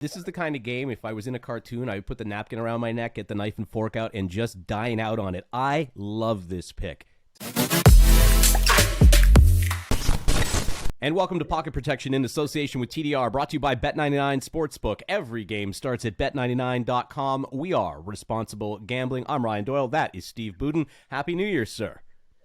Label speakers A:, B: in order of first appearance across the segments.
A: This is the kind of game, if I was in a cartoon, I would put the napkin around my neck, get the knife and fork out, and just dine out on it. I love this pick. And welcome to Pocket Protection in association with TDR, brought to you by Bet99 Sportsbook. Every game starts at Bet99.com. We are responsible gambling. I'm Ryan Doyle. That is Steve Budin. Happy New Year, sir.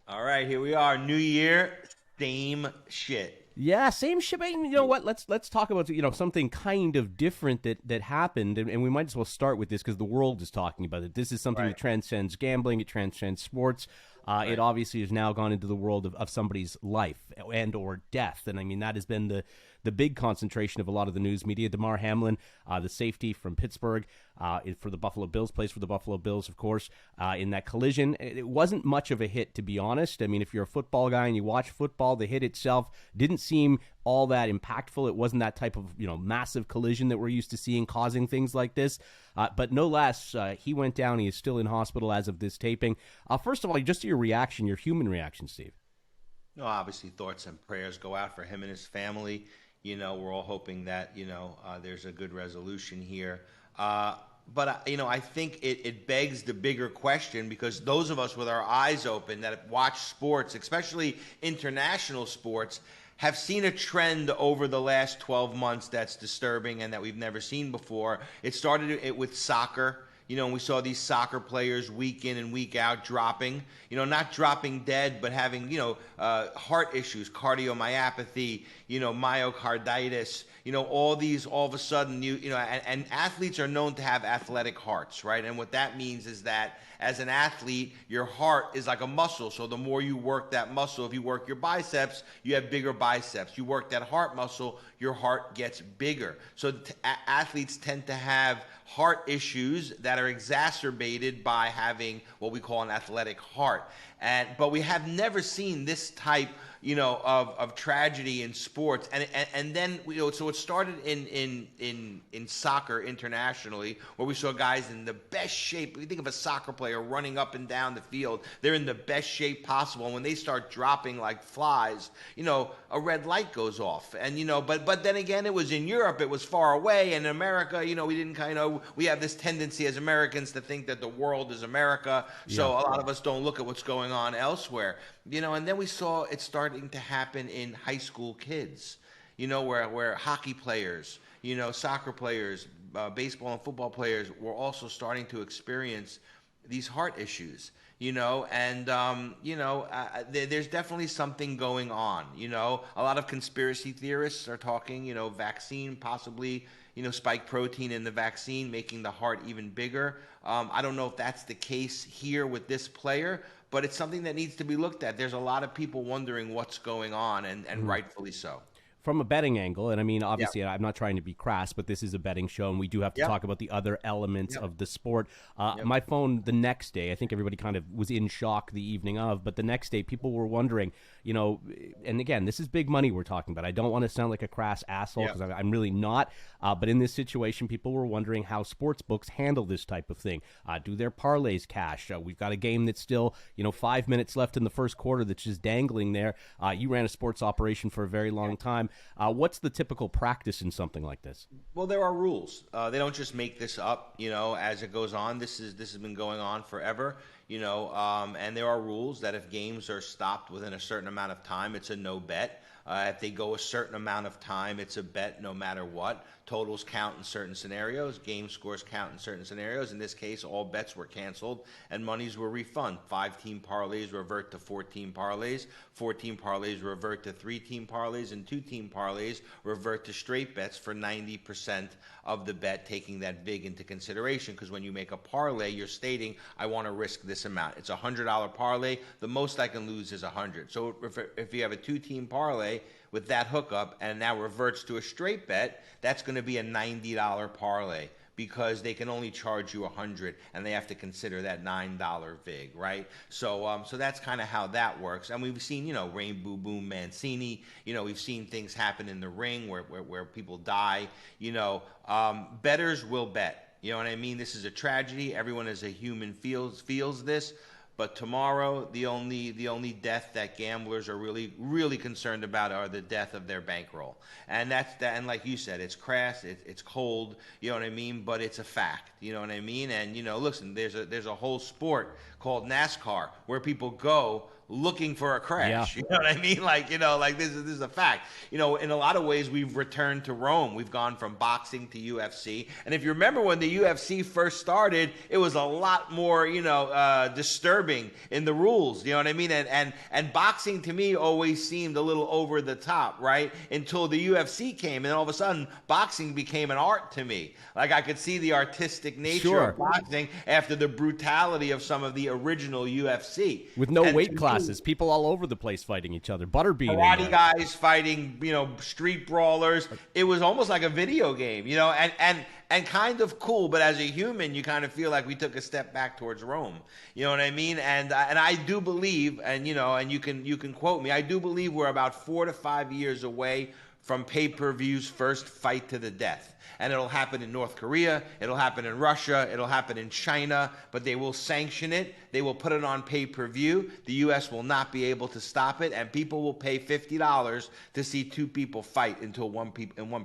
B: All right, here we are. New year, same shit.
A: Yeah, same shit. But you know what? Let's talk about something kind of different that happened, and we might as well start with this because the world is talking about it. This is something that transcends gambling. It transcends sports. It obviously has now gone into the world of somebody's life and or death. And I mean, that has been the big concentration of a lot of the news media. Damar Hamlin, the safety from Pittsburgh for the Buffalo Bills, plays for the Buffalo Bills, of course, in that collision. It wasn't much of a hit, to be honest. I mean, if you're a football guy and you watch football, the hit itself didn't seem all that impactful. It wasn't that type of massive collision that we're used to seeing causing things like this. But no less, he went down. He is still in hospital as of this taping. First of all, just your reaction, your human reaction, Steve.
B: No, obviously thoughts and prayers go out for him and his family. We're all hoping that, there's a good resolution here. But I think it begs the bigger question, because those of us with our eyes open that watch sports, especially international sports, have seen a trend over the last 12 months that's disturbing and that we've never seen before. It started with soccer. And we saw these soccer players week in and week out dropping, not dropping dead, but having, heart issues, cardiomyopathy, myocarditis, all these all of a sudden, and athletes are known to have athletic hearts, right? And what that means is that as an athlete, your heart is like a muscle. So the more you work that muscle, if you work your biceps, you have bigger biceps. You work that heart muscle, your heart gets bigger. So athletes tend to have heart issues that are exacerbated by having what we call an athletic heart. But we have never seen this type, of tragedy in sports. And then, so it started in soccer internationally, where we saw guys in the best shape. We think of a soccer player running up and down the field. They're in the best shape possible. And when they start dropping like flies, a red light goes off. And, but then again, it was in Europe. It was far away. And in America, we didn't we have this tendency as Americans to think that the world is America. So a lot of us don't look at what's going on elsewhere. And then we saw it starting to happen in high school kids, where hockey players, soccer players, baseball and football players were also starting to experience these heart issues, and there's definitely something going on. A lot of conspiracy theorists are talking, vaccine, possibly, spike protein in the vaccine, making the heart even bigger. I don't know if that's the case here with this player, but it's something that needs to be looked at. There's a lot of people wondering what's going on, and rightfully so.
A: From a betting angle, and I mean, obviously, I'm not trying to be crass, but this is a betting show, and we do have to talk about the other elements of the sport. My phone the next day, I think everybody kind of was in shock the evening of, but the next day, people were wondering, and again, this is big money we're talking about. I don't want to sound like a crass asshole, because I'm really not, but in this situation, people were wondering how sports books handle this type of thing. Do their parlays cash? We've got a game that's still, 5 minutes left in the first quarter that's just dangling there. You ran a sports operation for a very long time. What's the typical practice in something like this?
B: Well, there are rules. They don't just make this up, as it goes on. This has been going on forever, and there are rules that if games are stopped within a certain amount of time, it's a no bet. If they go a certain amount of time, it's a bet no matter what. Totals count in certain scenarios. Game scores count in certain scenarios. In this case, all bets were canceled and monies were refunded. 5-team parlays revert to 4-team parlays. 4-team parlays revert to 3-team parlays. And 2-team parlays revert to straight bets for 90% of the bet, taking that vig into consideration. Because when you make a parlay, you're stating, I want to risk this amount. It's a $100 parlay. The most I can lose is $100. So if you have a 2-team parlay with that hookup and now reverts to a straight bet, that's going to be a $90 parlay, because they can only charge you $100 and they have to consider that $9 vig, right? So that's kind of how that works. And we've seen, Rainbow Boom Mancini, we've seen things happen in the ring where people die, bettors will bet. You know what I mean? This is a tragedy. Everyone as a human feels this. But tomorrow, the only death that gamblers are really concerned about are the death of their bankroll, and that's that. And like you said, it's crass, it's cold, you know what I mean? But it's a fact, you know what I mean? And listen, there's a whole sport called NASCAR where people go looking for a crash.
A: Yeah.
B: You know what I mean? Like, this is a fact. In a lot of ways, we've returned to Rome. We've gone from boxing to UFC. And if you remember when the UFC first started, it was a lot more, disturbing in the rules. You know what I mean? And boxing to me always seemed a little over the top, right? Until the UFC came, and then all of a sudden, boxing became an art to me. Like, I could see the artistic nature of boxing after the brutality of some of the original UFC.
A: With no weight classes, people all over the place fighting each other. Butterbean,
B: karate guys fighting, street brawlers. It was almost like a video game, and kind of cool. But as a human, you kind of feel like we took a step back towards Rome. You know what I mean? And I do believe, and you can quote me. I do believe we're about 4 to 5 years away from pay-per-view's first fight to the death. And it'll happen in North Korea, it'll happen in Russia, it'll happen in China, but they will sanction it. They will put it on pay-per-view. The U.S. will not be able to stop it, and people will pay $50 to see two people fight until one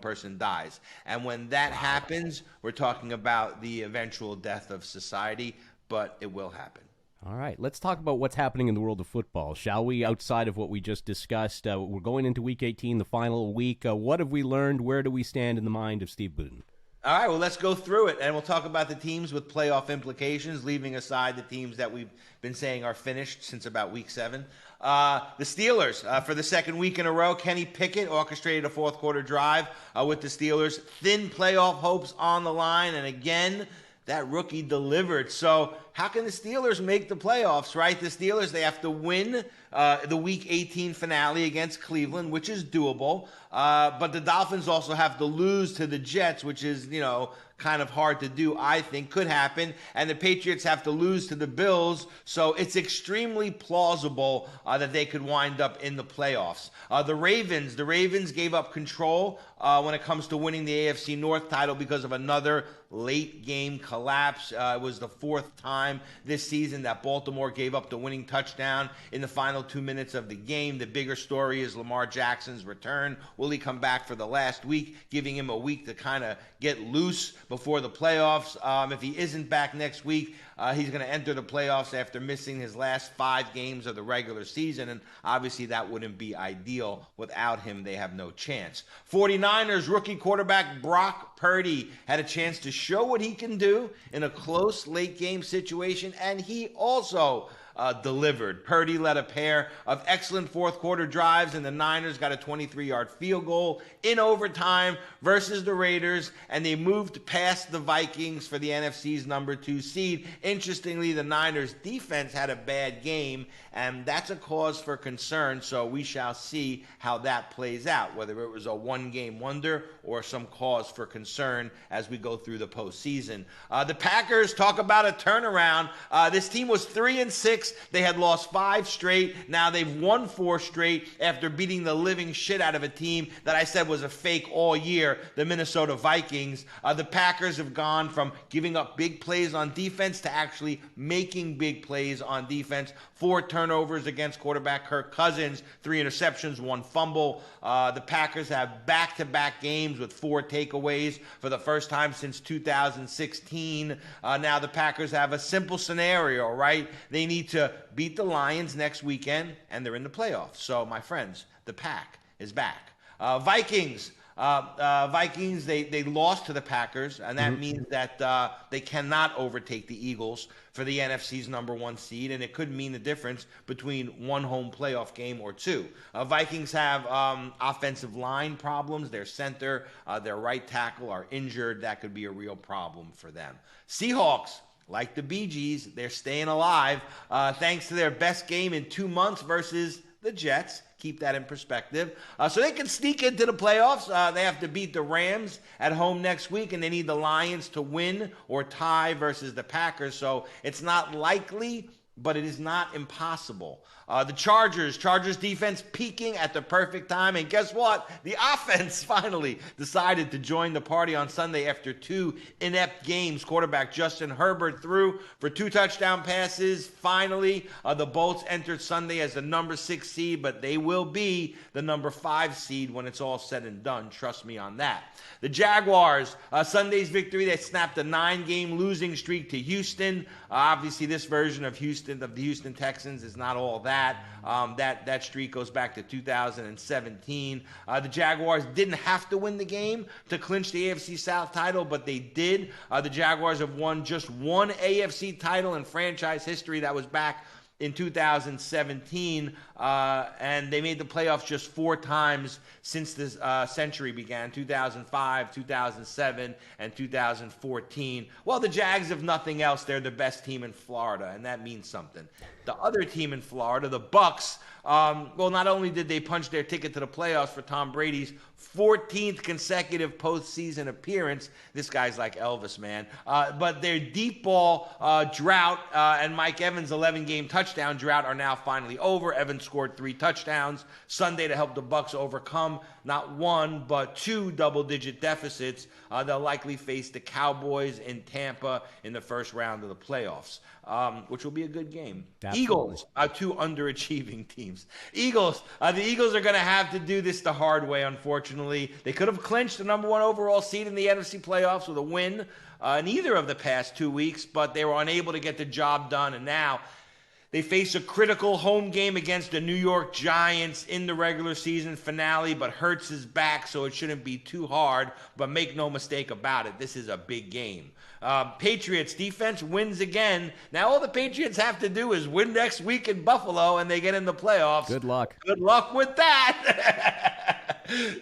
B: person dies. And when that happens, we're talking about the eventual death of society, but it will happen.
A: All right, let's talk about what's happening in the world of football, shall we? Outside of what we just discussed, we're going into Week 18, the final week. What have we learned? Where do we stand in the mind of Steve Budin?
B: All right, well, let's go through it, and we'll talk about the teams with playoff implications, leaving aside the teams that we've been saying are finished since about Week 7. The Steelers, for the second week in a row, Kenny Pickett orchestrated a fourth-quarter drive with the Steelers. Thin playoff hopes on the line, and again, that rookie delivered. So how can the Steelers make the playoffs, right? The Steelers, they have to win the Week 18 finale against Cleveland, which is doable. But the Dolphins also have to lose to the Jets, which is, kind of hard to do, I think. Could happen. And the Patriots have to lose to the Bills. So it's extremely plausible that they could wind up in the playoffs. The Ravens gave up control when it comes to winning the AFC North title because of another late game collapse. It was the fourth time this season that Baltimore gave up the winning touchdown in the final 2 minutes of the game. The bigger story is Lamar Jackson's return. Will he come back for the last week, giving him a week to kind of get loose before the playoffs? If he isn't back next week, he's going to enter the playoffs after missing his last 5 games of the regular season, and obviously that wouldn't be ideal. Without him, they have no chance. 49ers rookie quarterback Brock Purdy had a chance to show what he can do in a close late game situation, and he also delivered. Purdy led a pair of excellent fourth quarter drives, and the Niners got a 23-yard field goal in overtime versus the Raiders, and they moved past the Vikings for the NFC's number 2 seed. Interestingly, the Niners defense had a bad game, and that's a cause for concern, so we shall see how that plays out, whether it was a one-game wonder or some cause for concern as we go through the postseason. The Packers, talk about a turnaround. This team was 3-6. They had lost 5 straight. Now they've won 4 straight after beating the living shit out of a team that I said was a fake all year, the Minnesota Vikings. The Packers have gone from giving up big plays on defense to actually making big plays on defense. 4 turnovers against quarterback Kirk Cousins, 3 interceptions, 1 fumble. The Packers have back-to-back games with 4 takeaways for the first time since 2016. Now the Packers have a simple scenario, right? They need to beat the Lions next weekend, and they're in the playoffs. So, my friends, the Pack is back. Vikings, they lost to the Packers, and that means that they cannot overtake the Eagles for the NFC's number 1 seed, and it could mean the difference between 1 home playoff game or 2. Vikings have offensive line problems. Their center, their right tackle are injured. That could be a real problem for them. Seahawks, like the Bee Gees, they're staying alive thanks to their best game in 2 months versus the Jets. Keep that in perspective. So they can sneak into the playoffs. They have to beat the Rams at home next week, and they need the Lions to win or tie versus the Packers. So it's not likely, but it is not impossible. The Chargers defense peaking at the perfect time. And guess what? The offense finally decided to join the party on Sunday after 2 inept games. Quarterback Justin Herbert threw for 2 touchdown passes. Finally, the Bolts entered Sunday as the number 6 seed, but they will be the number 5 seed when it's all said and done. Trust me on that. The Jaguars, Sunday's victory, they snapped a 9-game losing streak to Houston. Obviously, this version of the Houston Texans is not all that. That streak goes back to 2017. The Jaguars didn't have to win the game to clinch the AFC South title, but they did. The Jaguars have won just one AFC title in franchise history. That was back in 2017, and they made the playoffs just 4 times since this century began, 2005, 2007, and 2014. Well, the Jags, if nothing else, they're the best team in Florida, and that means something. The other team in Florida, the Bucs, well, not only did they punch their ticket to the playoffs for Tom Brady's 14th consecutive postseason appearance. This guy's like Elvis, man. But their deep ball drought and Mike Evans' 11-game touchdown drought are now finally over. Evans scored 3 touchdowns Sunday to help the Bucs overcome not 1 but 2 double-digit deficits. They'll likely face the Cowboys in Tampa in the first round of the playoffs, which will be a good game. Absolutely. Eagles are 2 underachieving teams. The Eagles are going to have to do this the hard way, unfortunately. They could have clinched the number 1 overall seed in the NFC playoffs with a win in either of the past 2 weeks, but they were unable to get the job done, and now they face a critical home game against the New York Giants in the regular season finale, but Hurts is back, so it shouldn't be too hard. But make no mistake about it, this is a big game. Patriots defense wins again. Now all the Patriots have to do is win next week in Buffalo, and they get in the playoffs.
A: Good luck.
B: Good luck with that.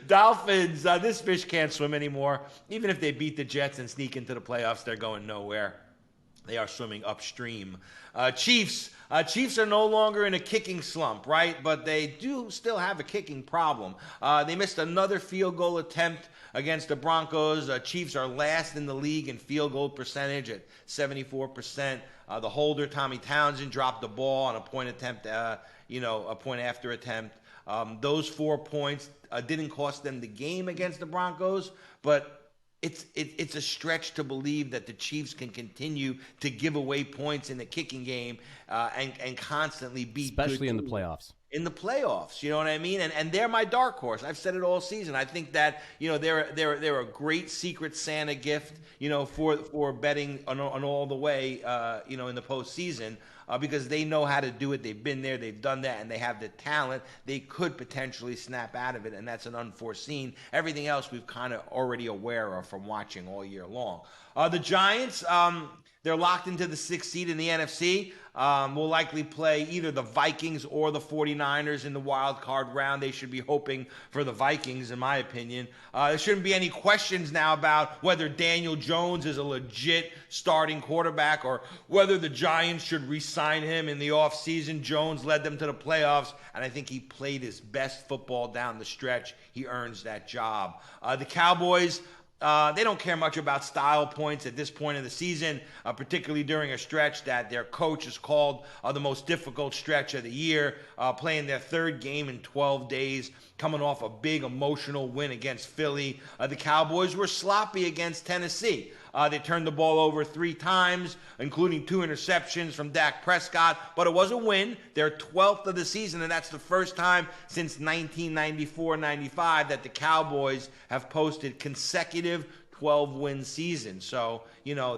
B: Dolphins, this fish can't swim anymore. Even if they beat the Jets and sneak into the playoffs, they're going nowhere. They are swimming upstream. Chiefs are no longer in a kicking slump, right? But they do still have a kicking problem. They missed another field goal attempt against the Broncos. Chiefs are last in the league in field goal percentage at 74%. The holder, Tommy Townsend, dropped the ball on a point attempt, a point after attempt. Those 4 points didn't cost them the game against the Broncos, but it's a stretch to believe that the Chiefs can continue to give away points in the kicking game and constantly beat
A: especially in the playoffs.
B: In the playoffs, you know what I mean? And they're my dark horse. I've said it all season. I think that, they're a great secret Santa gift, for betting on all the way, in the postseason. Because they know how to do it. They've been there, they've done that, and they have the talent. They could potentially snap out of it, and that's an unforeseen. Everything else we've kind of already aware of from watching all year long. The Giants, they're locked into the 6th seed in the NFC. Will likely play either the Vikings or the 49ers in the wild card round. They should be hoping for the Vikings, in my opinion. There shouldn't be any questions now about whether Daniel Jones is a legit starting quarterback or whether the Giants should re-sign him in the offseason. Jones led them to the playoffs, and I think he played his best football down the stretch. He earns that job. The Cowboys, they don't care much about style points at this point of the season, particularly during a stretch that their coach has called the most difficult stretch of the year, playing their 3rd game in 12 days, coming off a big emotional win against Philly. The Cowboys were sloppy against Tennessee. They turned the ball over 3 times, including 2 interceptions from Dak Prescott, but it was a win. Their 12th of the season, and that's the first time since 1994-95 that the Cowboys have posted consecutive 12-win seasons. So,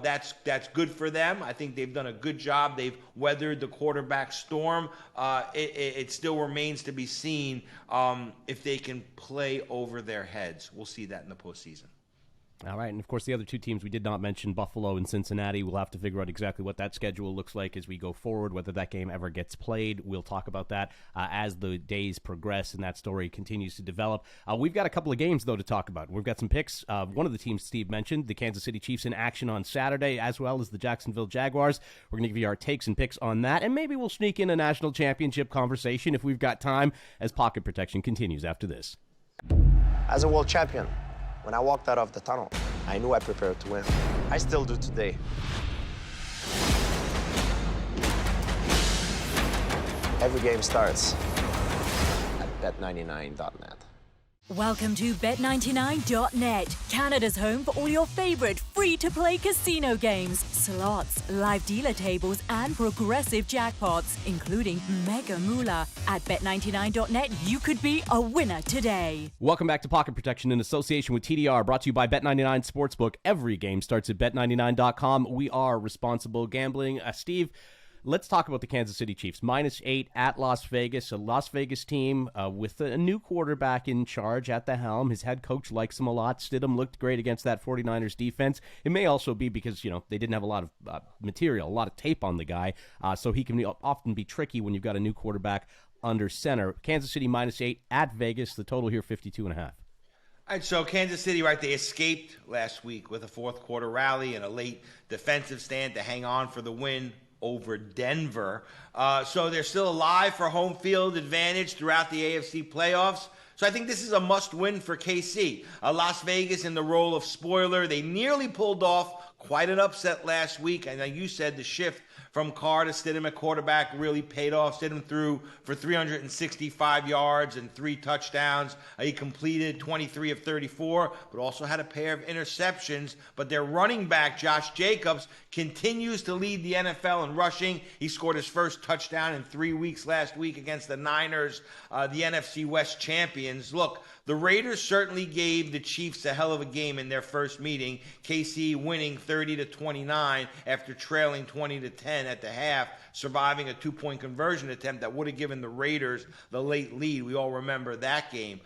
B: that's good for them. I think they've done a good job. They've weathered the quarterback storm. It still remains to be seen if they can play over their heads. We'll see that in the postseason.
A: All right, and of course the other 2 teams we did not mention, Buffalo and Cincinnati. We'll have to figure out exactly what that schedule looks like as we go forward, whether that game ever gets played. We'll talk about that as the days progress and that story continues to develop. We've got a couple of games, though, to talk about. We've got some picks. One of the teams Steve mentioned, the Kansas City Chiefs in action on Saturday, as well as the Jacksonville Jaguars. We're going to give you our takes and picks on that, and maybe we'll sneak in a national championship conversation if we've got time as Pocket Protection continues after this.
C: As a world champion, when I walked out of the tunnel, I knew I prepared to win. I still do today. Every game starts at Bet99.net.
D: Welcome to Bet99.net, Canada's home for all your favorite free-to-play casino games, slots, live dealer tables, and progressive jackpots, including Mega Moolah. At Bet99.net, you could be a winner today.
A: Welcome back to Pocket Protection in association with TDR, brought to you by Bet99 Sportsbook. Every game starts at Bet99.com. We are responsible gambling. Steve, let's talk about the Kansas City Chiefs. -8 at Las Vegas, a Las Vegas team with a new quarterback in charge at the helm. His head coach likes him a lot. Stidham looked great against that 49ers defense. It may also be because, they didn't have a lot of material, a lot of tape on the guy, so he can often be tricky when you've got a new quarterback under center. Kansas City -8 at Vegas. The total here, 52.5.
B: All right, so Kansas City, right, they escaped last week with a fourth quarter rally and a late defensive stand to hang on for the win over Denver. So they're still alive for home field advantage throughout the AFC playoffs. So I think this is a must-win for KC. Las Vegas in the role of spoiler. They nearly pulled off quite an upset last week. And like you said, the shift from Carr to Stidham at quarterback really paid off. Stidham threw for 365 yards and 3 touchdowns. He completed 23 of 34, but also had a pair of interceptions. But their running back, Josh Jacobs, continues to lead the NFL in rushing. He scored his first touchdown in 3 weeks last week against the Niners, the NFC West champions. Look, the Raiders certainly gave the Chiefs a hell of a game in their first meeting. KC winning 30-29 after trailing 20-10 at the half, surviving a 2-point conversion attempt that would have given the Raiders the late lead. We all remember that game.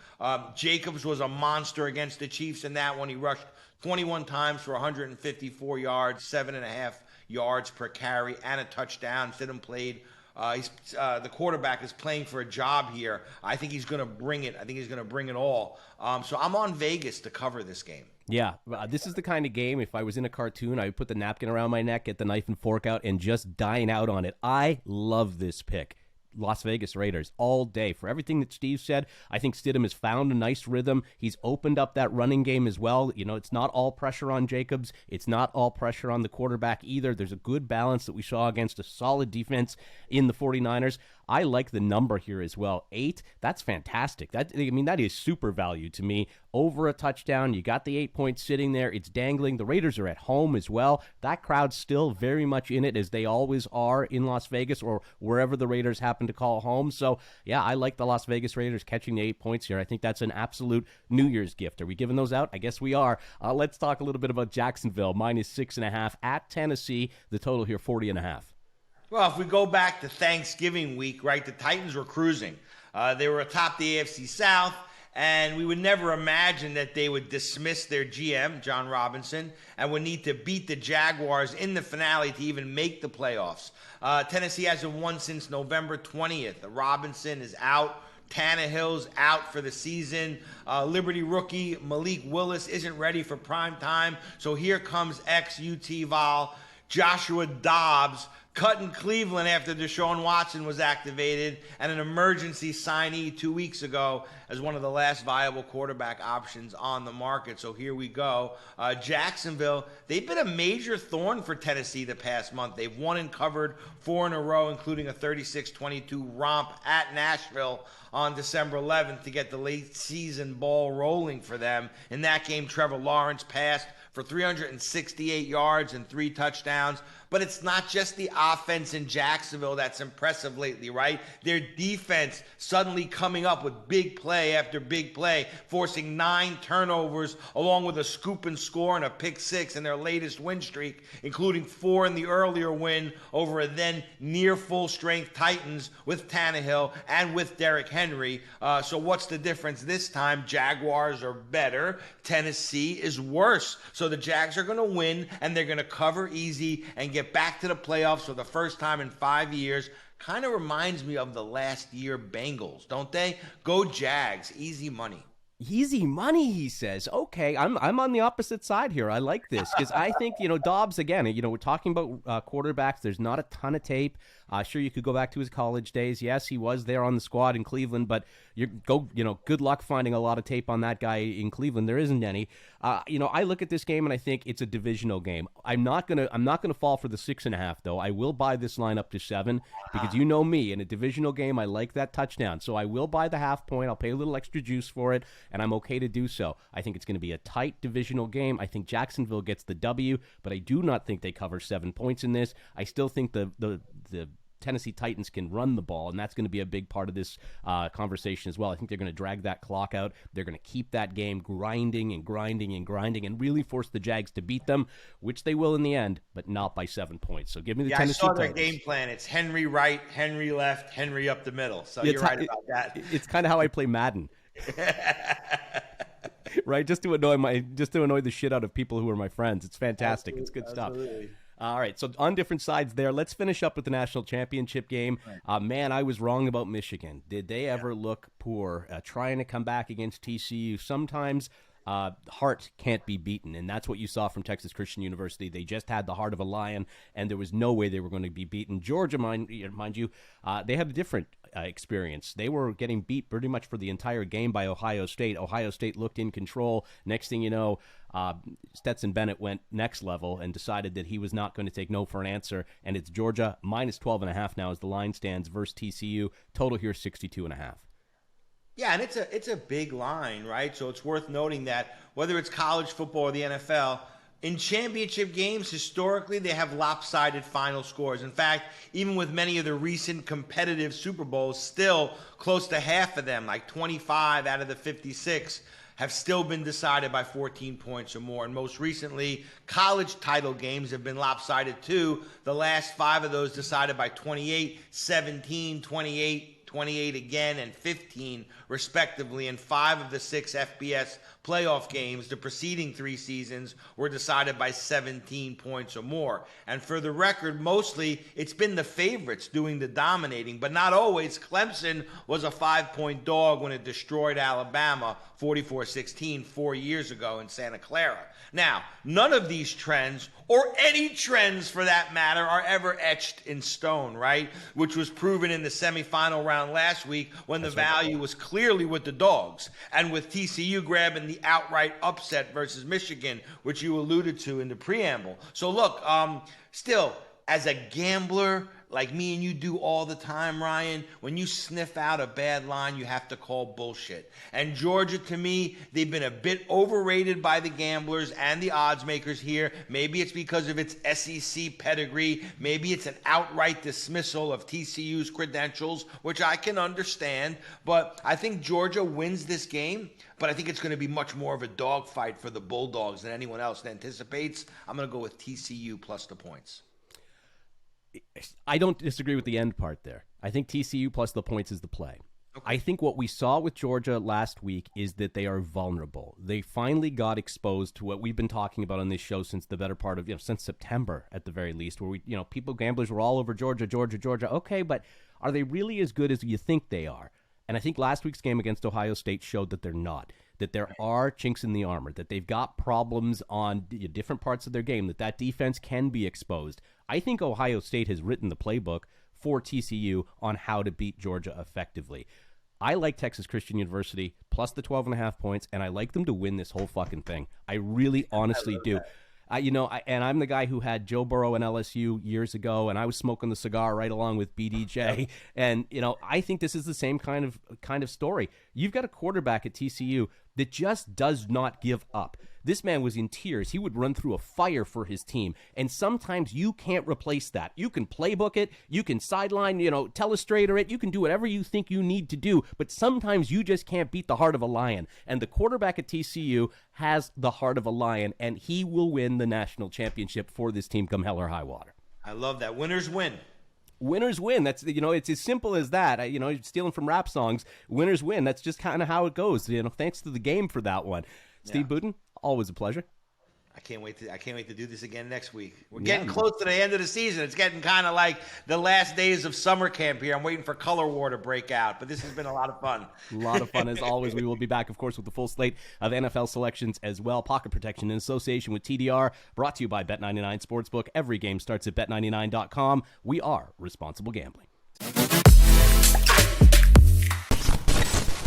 B: Jacobs was a monster against the Chiefs in that one. He rushed 21 times for 154 yards, 7.5 yards per carry, and a touchdown. Stidham played. The quarterback is playing for a job here. I think he's going to bring it. I think he's going to bring it all. So I'm on Vegas to cover this game.
A: Yeah, this is the kind of game, if I was in a cartoon, I would put the napkin around my neck, get the knife and fork out, and just dine out on it. I love this pick. Las Vegas Raiders all day. For everything that Steve said, I think Stidham has found a nice rhythm. He's opened up that running game as well. It's not all pressure on Jacobs. It's not all pressure on the quarterback either. There's a good balance that we saw against a solid defense in the 49ers. I like the number here as well. 8, that's fantastic. That is super value to me. Over a touchdown, you got the 8 points sitting there. It's dangling. The Raiders are at home as well. That crowd's still very much in it, as they always are in Las Vegas or wherever the Raiders happen to call home. So, yeah, I like the Las Vegas Raiders catching the 8 points here. I think that's an absolute New Year's gift. Are we giving those out? I guess we are. Let's talk a little bit about Jacksonville, -6.5 at Tennessee. The total here, 40.5.
B: Well, if we go back to Thanksgiving week, right, the Titans were cruising. They were atop the AFC South, and we would never imagine that they would dismiss their GM, John Robinson, and would need to beat the Jaguars in the finale to even make the playoffs. Tennessee hasn't won since November 20th. Robinson is out. Tannehill's out for the season. Liberty rookie Malik Willis isn't ready for prime time. So here comes ex-UT Vol Joshua Dobbs, cutting Cleveland after Deshaun Watson was activated, and an emergency signee 2 weeks ago as one of the last viable quarterback options on the market. So here we go. Jacksonville, they've been a major thorn for Tennessee the past month. They've won and covered 4 in a row, including a 36-22 romp at Nashville on December 11th to get the late season ball rolling for them. In that game, Trevor Lawrence passed for 368 yards and 3 touchdowns. But it's not just the offense in Jacksonville that's impressive lately, right? Their defense suddenly coming up with big play after big play, forcing 9 turnovers along with a scoop and score and a pick 6 in their latest win streak, including 4 in the earlier win over a then near full-strength Titans with Tannehill and with Derrick Henry. So what's the difference this time? Jaguars are better. Tennessee is worse. So the Jags are going to win, and they're going to cover easy and get back to the playoffs for the first time in 5 years. Kind of reminds me of the last year Bengals, don't they? Go Jags, easy money.
A: Easy money, he says. Okay, I'm on the opposite side here. I like this because I think, Dobbs, again, we're talking about quarterbacks. There's not a ton of tape. Sure, you could go back to his college days. Yes, he was there on the squad in Cleveland, but good luck finding a lot of tape on that guy in Cleveland. There isn't any. I look at this game and I think it's a divisional game. I'm not gonna fall for the 6.5 though. I will buy this line up to 7 because you know me, in a divisional game, I like that touchdown. So I will buy the half point. I'll pay a little extra juice for it, and I'm okay to do so. I think it's going to be a tight divisional game. I think Jacksonville gets the W, but I do not think they cover 7 points in this. I still think the Tennessee Titans can run the ball, and that's going to be a big part of this conversation as well. I think they're going to drag that clock out. They're going to keep that game grinding and really force the Jags to beat them, which they will in the end, but not by 7 points. So give me the Tennessee Titans.
B: I saw their game plan. It's Henry right, Henry left, Henry up the middle. So you're right about that.
A: It's kind of how I play Madden. Right, just to annoy the shit out of people who are my friends. It's fantastic. It's good stuff. All right, so on different sides there. Let's finish up with the national championship game. Man, I was wrong about Michigan. Did they ever look poor trying to come back against TCU? Sometimes heart can't be beaten, and that's what you saw from Texas Christian University. They just had the heart of a lion, and there was no way they were going to be beaten. Georgia, mind you, they had a different experience. They were getting beat pretty much for the entire game by Ohio State. Ohio State looked in control. Next thing you know, Stetson Bennett went next level and decided that he was not going to take no for an answer, and it's Georgia minus 12.5 now as the line stands versus TCU. Total here 62.5.
B: Yeah, and it's a big line, right? So it's worth noting that whether it's college football or the NFL, in championship games, historically, they have lopsided final scores. In fact, even with many of the recent competitive Super Bowls, still close to half of them, like 25 out of the 56, have still been decided by 14 points or more. And most recently, college title games have been lopsided too. The last 5 of those decided by 28, 17, 28, 28 again, and 15 respectively. And 5 of the 6 FBS playoff games the preceding 3 seasons were decided by 17 points or more. And for the record, mostly it's been the favorites doing the dominating, but not always. Clemson was a 5-point dog when it destroyed Alabama 44-16 4 years ago in Santa Clara. Now, none of these trends, or any trends for that matter, are ever etched in stone, right? Which was proven in the semifinal round last week when the value was clearly with the dogs, and with TCU grabbing the outright upset versus Michigan, which you alluded to in the preamble. So look, still, as a gambler, like me and you do all the time, Ryan, when you sniff out a bad line, you have to call bullshit. And Georgia, to me, they've been a bit overrated by the gamblers and the odds makers here. Maybe it's because of its SEC pedigree. Maybe it's an outright dismissal of TCU's credentials, which I can understand. But I think Georgia wins this game, but I think it's going to be much more of a dogfight for the Bulldogs than anyone else anticipates. I'm going to go with TCU plus the points.
A: I don't disagree with the end part there. I think TCU plus the points is the play. Okay. I think what we saw with Georgia last week is that they are vulnerable. They finally got exposed to what we've been talking about on this show since the better part of, since September at the very least, where gamblers were all over Georgia. Okay, but are they really as good as you think they are? And I think last week's game against Ohio State showed that they're not, that there are chinks in the armor, that they've got problems on different parts of their game, that defense can be exposed. I think Ohio State has written the playbook for TCU on how to beat Georgia effectively. I like Texas Christian University plus the 12.5 points, and I like them to win this whole fucking thing. I really honestly do. And I'm the guy who had Joe Burrow and LSU years ago, and I was smoking the cigar right along with BDJ. And, I think this is the same kind of story. You've got a quarterback at TCU that just does not give up. This man was in tears. He would run through a fire for his team. And sometimes you can't replace that. You can playbook it. You can sideline, telestrator it. You can do whatever you think you need to do. But sometimes you just can't beat the heart of a lion. And the quarterback at TCU has the heart of a lion, and he will win the national championship for this team come hell or high water.
B: I love that. Winners win.
A: Winners win. That's, it's as simple as that. Stealing from rap songs, winners win. That's just kind of how it goes. Thanks to the game for that one. Steve Budin, always a pleasure.
B: I can't wait to do this again next week. We're getting close to the end of the season. It's getting kind of like the last days of summer camp here. I'm waiting for color war to break out, but this has been a lot of fun.
A: A lot of fun as always. We will be back, of course, with the full slate of NFL selections as well. Pocket protection in association with TDR, brought to you by Bet99 Sportsbook. Every game starts at Bet99.com. We are responsible gambling.